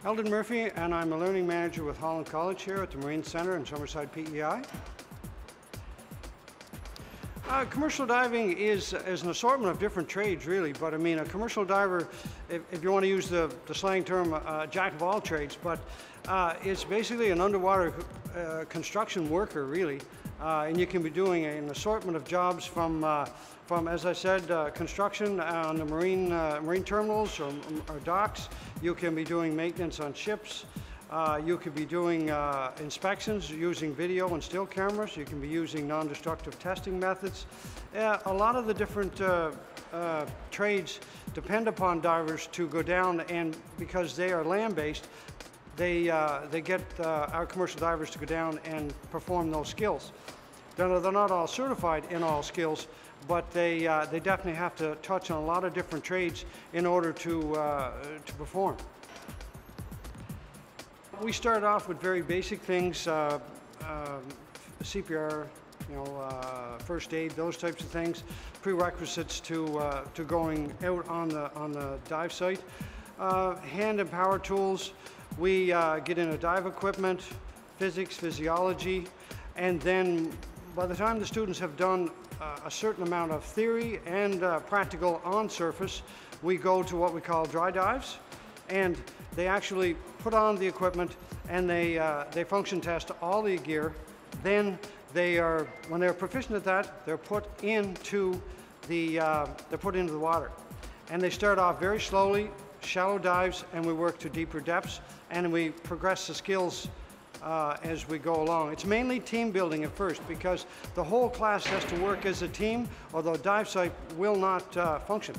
Eldon Murphy, and I'm a learning manager with Holland College here at the Marine Center in Summerside, PEI. Commercial diving is an assortment of different trades, really, but I mean, a commercial diver, if you want to use the slang term, jack of all trades, but it's basically an underwater construction worker, really, and you can be doing an assortment of jobs from as I said, construction on the marine terminals or docks. You can be doing maintenance on ships. You could be doing inspections using video and still cameras. You can be using non-destructive testing methods. A lot of the different trades depend upon divers to go down, and because they are land-based, they get our commercial divers to go down and perform those skills. They're not all certified in all skills, but they definitely have to touch on a lot of different trades in order to perform. We start off with very basic things, CPR, first aid, those types of things, prerequisites to going out on the dive site. Hand and power tools, we get into dive equipment, physics, physiology, and then by the time the students have done a certain amount of theory and practical on surface, we go to what we call dry dives, and they actually put on the equipment and they function test all the gear. Then when they're proficient at that, they're put into the water, and they start off very slowly, shallow dives, and we work to deeper depths, and we progress the skills as we go along. It's mainly team building at first, because the whole class has to work as a team, although dive site will not function.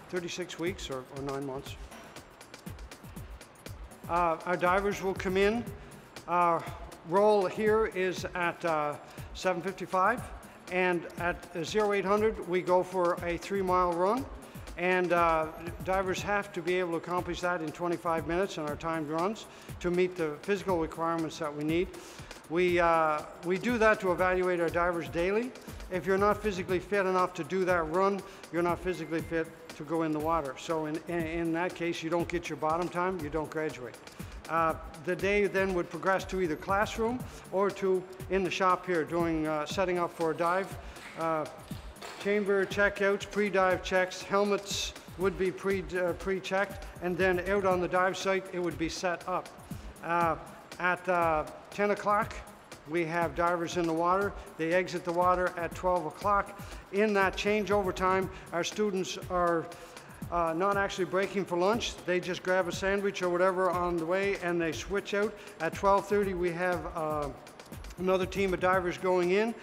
36 weeks or 9 months. Our divers will come in. Our roll here is at 7:55, and at 0800 we go for a 3-mile run, and divers have to be able to accomplish that in 25 minutes in our timed runs to meet the physical requirements that we need. We do that to evaluate our divers daily. If you're not physically fit enough to do that run, you're not physically fit to go in the water. So in that case, you don't get your bottom time, you don't graduate. The day then would progress to either classroom or to in the shop here doing setting up for a dive. Chamber checkouts, pre-dive checks, helmets would be pre-checked, and then out on the dive site it would be set up. At 10 o'clock we have divers in the water. They exit the water at 12 o'clock. In that changeover time, our students are not actually breaking for lunch. They just grab a sandwich or whatever on the way and they switch out. At 12:30 we have another team of divers going in,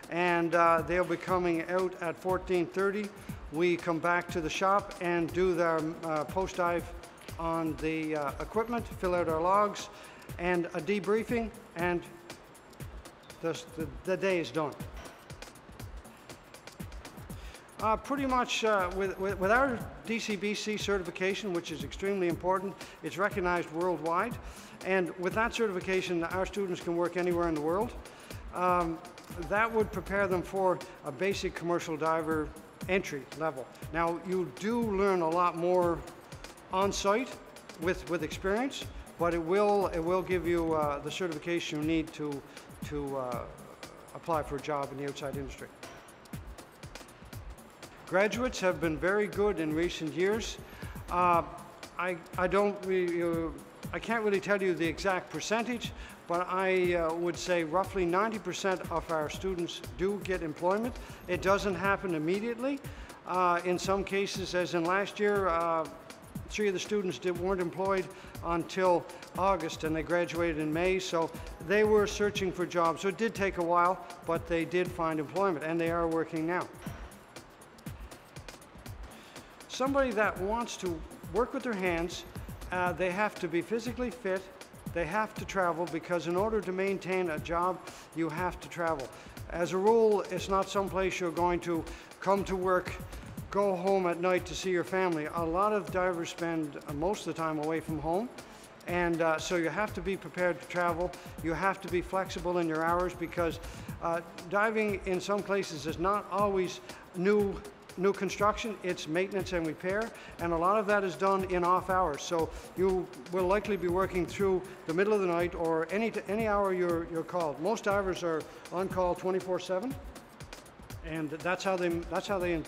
and they'll be coming out at 14:30. We come back to the shop and do their post-dive on the equipment, fill out our logs, and a debriefing, and the day is done. Pretty much with our DCBC certification, which is extremely important, it's recognized worldwide, and with that certification our students can work anywhere in the world. That would prepare them for a basic commercial diver entry level. Now, you do learn a lot more on site with experience, but it will give you the certification you need to apply for a job in the outside industry. Graduates have been very good in recent years. I can't really tell you the exact percentage, but I would say roughly 90% of our students do get employment. It doesn't happen immediately. In some cases, as in last year, 3 of the students weren't employed until August, and they graduated in May, so they were searching for jobs. So it did take a while, but they did find employment, and they are working now. Somebody that wants to work with their hands, they have to be physically fit, they have to travel, because in order to maintain a job, you have to travel. As a rule, it's not someplace you're going to come to work, go home at night to see your family. A lot of divers spend most of the time away from home, and so you have to be prepared to travel. You have to be flexible in your hours, because diving in some places is not always new new construction, it's maintenance and repair, and a lot of that is done in off hours. So you will likely be working through the middle of the night or any hour you're called. Most divers are on call 24/7, and that's how they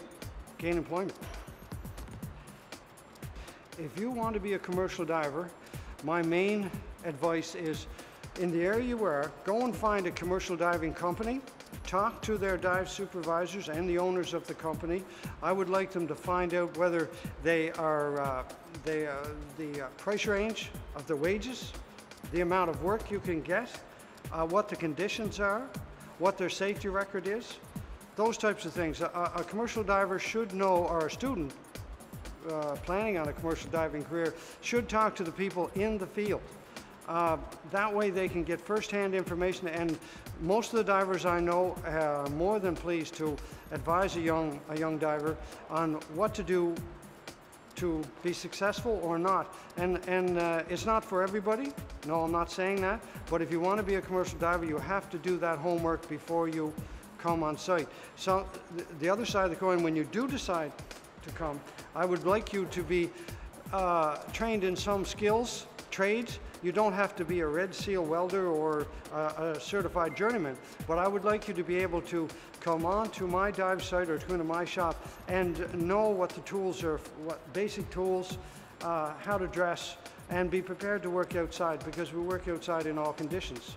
gain employment. If you want to be a commercial diver, my main advice is, in the area you are, go and find a commercial diving company, talk to their dive supervisors and the owners of the company. I would like them to find out whether they are the price range of the wages, the amount of work you can get, what the conditions are, what their safety record is, those types of things. A commercial diver should know, or a student planning on a commercial diving career should talk to the people in the field. That way they can get first-hand information, and most of the divers I know are more than pleased to advise a young diver on what to do to be successful or not. And it's not for everybody. No, I'm not saying that. But if you want to be a commercial diver, you have to do that homework before you come on site. So the other side of the coin, when you do decide to come, I would like you to be trained in some skills, trades. You don't have to be a Red Seal welder or a certified journeyman, but I would like you to be able to come on to my dive site or to my shop and know what the tools are, what basic tools, how to dress, and be prepared to work outside, because we work outside in all conditions.